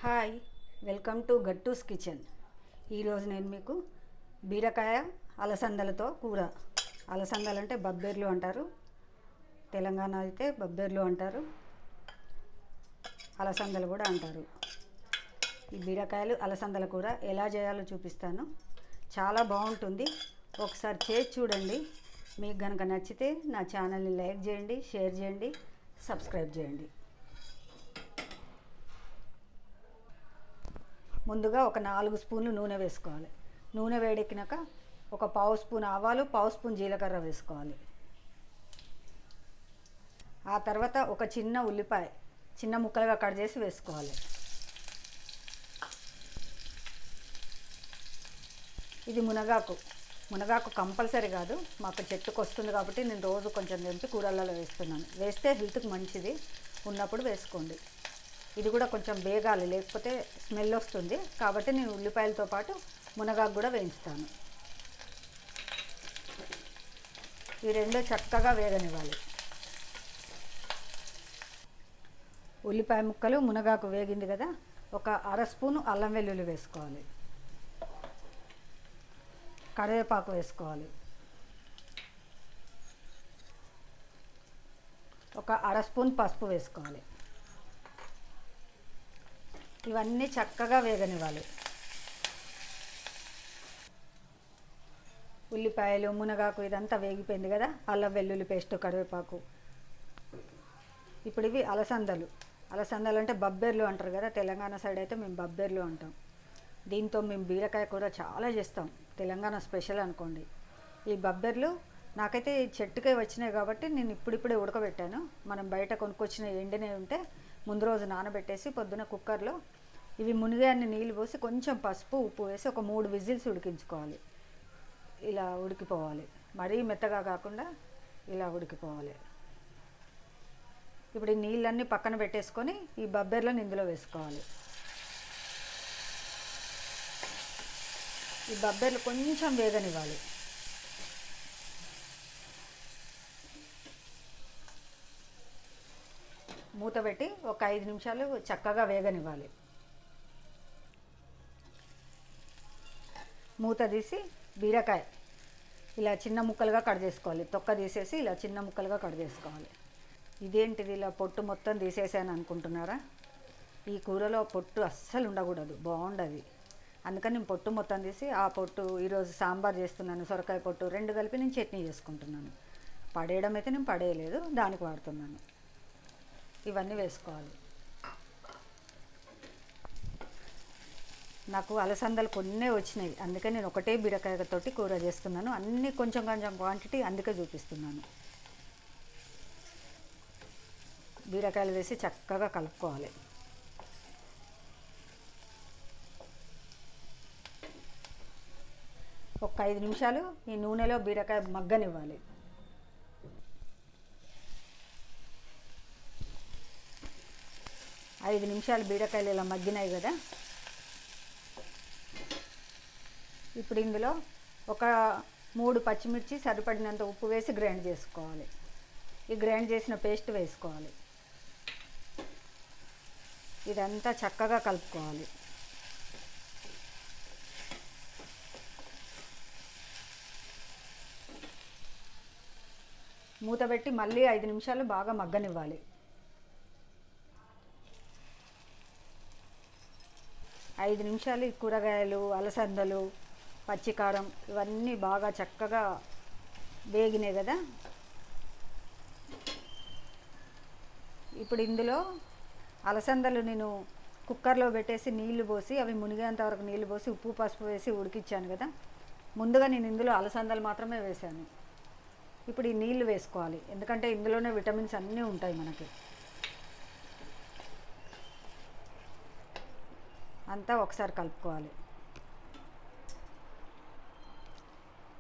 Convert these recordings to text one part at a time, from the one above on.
Hi, welcome to Gattu's kitchen. ఈరోజు నేను మీకు బీరకాయ అలసందలతో కూర. అలసందలు అంటే బబ్బెర్లు అంటారు, తెలంగాణ అయితే బబ్బెర్లు అంటారు, అలసందలు కూడా అంటారు. ఈ బీరకాయలు అలసందల కూర ఎలా చేయాలో చూపిస్తాను. చాలా బాగుంటుంది, ఒకసారి చేసి చూడండి. మీకు కనుక నచ్చితే నా ఛానల్ని లైక్ చేయండి, షేర్ చేయండి, సబ్స్క్రైబ్ చేయండి. ముందుగా ఒక 4 స్పూన్లు నూనె వేసుకోవాలి. నూనె వేడెక్కినాక ఒక పావు స్పూన్ ఆవాలు, పావు స్పూన్ జీలకర్ర వేసుకోవాలి. ఆ తర్వాత ఒక చిన్న ఉల్లిపాయ చిన్న ముక్కలుగా కట్ చేసి వేసుకోవాలి. ఇది మునగాకు కంపల్సరీ కాదు, మాకు చెట్టుకు వస్తుంది కాబట్టి నేను రోజు కొంచెం తెంపి కూరలలో వేస్తున్నాను. వేస్తే హెల్త్కి మంచిది, ఉన్నప్పుడు వేసుకోండి. ఇది కూడా కొంచెం వేగాలి, లేకపోతే స్మెల్ వస్తుంది. కాబట్టి నేను ఉల్లిపాయలతో పాటు మునగాకు కూడా వేయించుతాను. ఈ రెండు చక్కగా వేగనివ్వాలి. ఉల్లిపాయ ముక్కలు మునగాకు వేగింది కదా, ఒక అర స్పూను అల్లం వెల్లుల్లి వేసుకోవాలి. కరివేపాకు వేసుకోవాలి. ఒక అర స్పూన్ పసుపు వేసుకోవాలి. ఇవన్నీ చక్కగా వేగనివ్వాలి. ఉల్లిపాయలు, మునగాకు ఇదంతా వేగిపోయింది కదా, అల్లం వెల్లుల్లి పేస్ట్, కరివేపాకు. ఇప్పుడు ఇవి అలసందలు అంటే బబ్బెర్లు అంటారు కదా, తెలంగాణ సైడ్ అయితే మేము బబ్బెర్లు అంటాం. దీంతో మేము బీరకాయ కూర చాలా చేస్తాం, తెలంగాణ స్పెషల్ అనుకోండి. ఈ బబ్బెర్లు నాకైతే చెట్టుకే వచ్చినాయి కాబట్టి నేను ఇప్పుడిప్పుడే ఉడకబెట్టాను. మనం బయట కొనుక్కొచ్చిన ఎండినవి ఉంటే ముందు రోజు నానబెట్టేసి పొద్దున కుక్కర్లో ఇవి మునిగాన్ని నీళ్ళు పోసి కొంచెం పసుపు, ఉప్పు వేసి ఒక 3 విజిల్స్ ఉడికించుకోవాలి. ఇలా ఉడికిపోవాలి, మరీ మెత్తగా కాకుండా ఇలా ఉడికిపోవాలి. ఇప్పుడు ఈ నీళ్ళన్నీ పక్కన పెట్టేసుకొని ఈ బబ్బెర్లను ఇందులో వేసుకోవాలి. ఈ బబ్బెర్లు కొంచెం వేగనివ్వాలి. మూత పెట్టి ఒక 5 నిమిషాలు చక్కగా వేగనివ్వాలి. మూత తీసి బీరకాయ ఇలా చిన్న ముక్కలుగా కట్ చేసుకోవాలి. తొక్క తీసేసి ఇలా చిన్న ముక్కలుగా కట్ చేసుకోవాలి. ఇదేంటిది ఇలా పొట్టు మొత్తం తీసేసాను అనుకుంటున్నారా? ఈ కూరలో పొట్టు అస్సలు ఉండకూడదు, బాగుండదు. అందుకని నేను పొట్టు మొత్తం తీసి, ఆ పొట్టు ఈరోజు సాంబార్ చేస్తున్నాను, సొరకాయ పొట్టు 2 కలిపి నేను చట్నీ చేసుకుంటున్నాను. పడేయడం అయితే నేను పడేయలేదు, దానికి వాడుతున్నాను. ఇవన్నీ వేసుకోవాలి. నాకు అలసందలు కొన్నే వచ్చినాయి, అందుకే నేను ఒకటే బీరకాయతోటి కూర చేస్తున్నాను. అన్నీ కొంచెం కొంచెం క్వాంటిటీ, అందుకే చూపిస్తున్నాను. బీరకాయలు వేసి చక్కగా కలుపుకోవాలి. ఒక 5 నిమిషాలు ఈ నూనెలో బీరకాయ మగ్గనివ్వాలి. ఐదు నిమిషాలు బీరకాయలు ఇలా మగ్గినాయి కదా, ఇప్పుడు ఇందులో ఒక 3 పచ్చిమిర్చి, సరిపడినంత ఉప్పు వేసి గ్రైండ్ చేసుకోవాలి. ఈ గ్రైండ్ చేసిన పేస్ట్ వేసుకోవాలి. ఇదంతా చక్కగా కలుపుకోవాలి. మూత పెట్టి మళ్ళీ 5 నిమిషాలు బాగా మగ్గనివ్వాలి. 5 నిమిషాలు ఈ కూరగాయలు, అలసందలు, పచ్చికారం ఇవన్నీ బాగా చక్కగా వేగినాయి కదా. ఇప్పుడు ఇందులో అలసందలు నేను కుక్కర్లో పెట్టేసి నీళ్లు పోసి, అవి మునిగేంత వరకు నీళ్లు పోసి ఉప్పు పసుపు వేసి ఉడికించాను కదా. ముందుగా నేను ఇందులో అలసందలు మాత్రమే వేసాను. ఇప్పుడు ఈ నీళ్లు వేసుకోవాలి, ఎందుకంటే ఇందులోనే విటమిన్స్ అన్నీ ఉంటాయి మనకి. అంతా ఒకసారి కలుపుకోవాలి.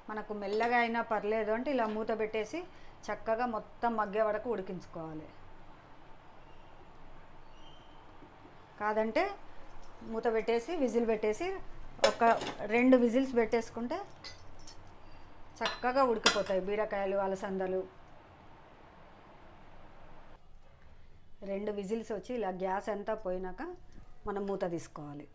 మనకు మెల్లగా అయినా పర్లేదు అంటే ఇలా మూత పెట్టేసి చక్కగా మొత్తం మగ్గే వరకు ఉడికించుకోవాలి. కాదంటే మూత పెట్టేసి విజిల్ పెట్టేసి ఒక 2 విజిల్స్ పెట్టేసుకుంటే చక్కగా ఉడికిపోతాయి బీరకాయలు, అలసందలు. 2 విజిల్స్ వచ్చి ఇలా గ్యాస్ అంతా పోయినాక మనం మూత తీసుకోవాలి.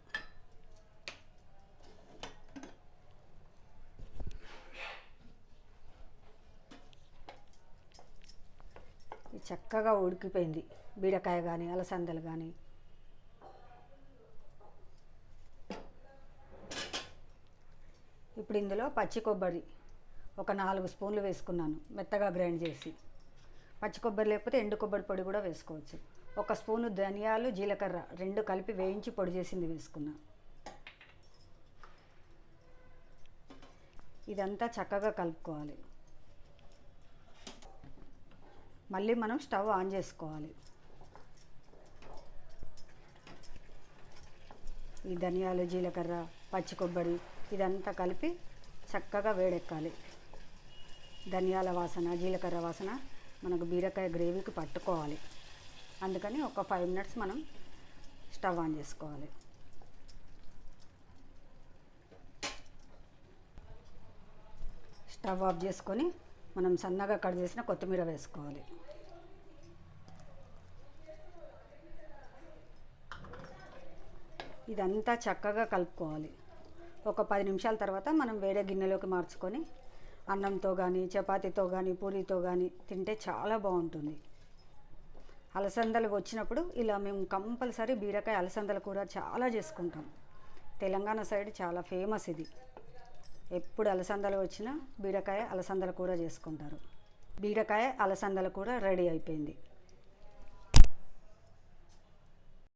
ఇది చక్కగా ఉడికిపోయింది, బీరకాయ కానీ అలసందలు కానీ. ఇప్పుడు ఇందులో పచ్చి కొబ్బరి ఒక 4 స్పూన్లు వేసుకున్నాను, మెత్తగా గ్రైండ్ చేసి. పచ్చి కొబ్బరి లేకపోతే ఎండు కొబ్బరి పొడి కూడా వేసుకోవచ్చు. 1 స్పూను ధనియాలు, జీలకర్ర 2 కలిపి వేయించి పొడి చేసింది వేసుకున్నా. ఇదంతా చక్కగా కలుపుకోవాలి. మళ్ళీ మనం స్టవ్ ఆన్ చేసుకోవాలి. ఈ ధనియాలు, జీలకర్ర, పచ్చి కొబ్బరి ఇదంతా కలిపి చక్కగా వేడెక్కాలి. ధనియాల వాసన, జీలకర్ర వాసన మనకు బీరకాయ గ్రేవీకి పట్టుకోవాలి. అందుకని ఒక 5 మినిట్స్ మనం స్టవ్ ఆన్ చేసుకోవాలి. స్టవ్ ఆఫ్ చేసుకొని మనం సన్నగా కట్ చేసిన కొత్తిమీర వేసుకోవాలి. ఇదంతా చక్కగా కలుపుకోవాలి. ఒక 10 నిమిషాల తర్వాత మనం వేరే గిన్నెలోకి మార్చుకొని అన్నంతో కానీ, చపాతీతో కానీ, పూరీతో కానీ తింటే చాలా బాగుంటుంది. అలసందలు వచ్చినప్పుడు ఇలా మేము కంపల్సరీ బీరకాయ అలసందల కూర చాలా చేసుకుంటాం. తెలంగాణ సైడ్ చాలా ఫేమస్ ఇది. ఎప్పుడు అలసందలు వచ్చినా బీరకాయ అలసందల కూర చేసుకుంటారు. బీరకాయ అలసందల కూర రెడీ అయిపోయింది.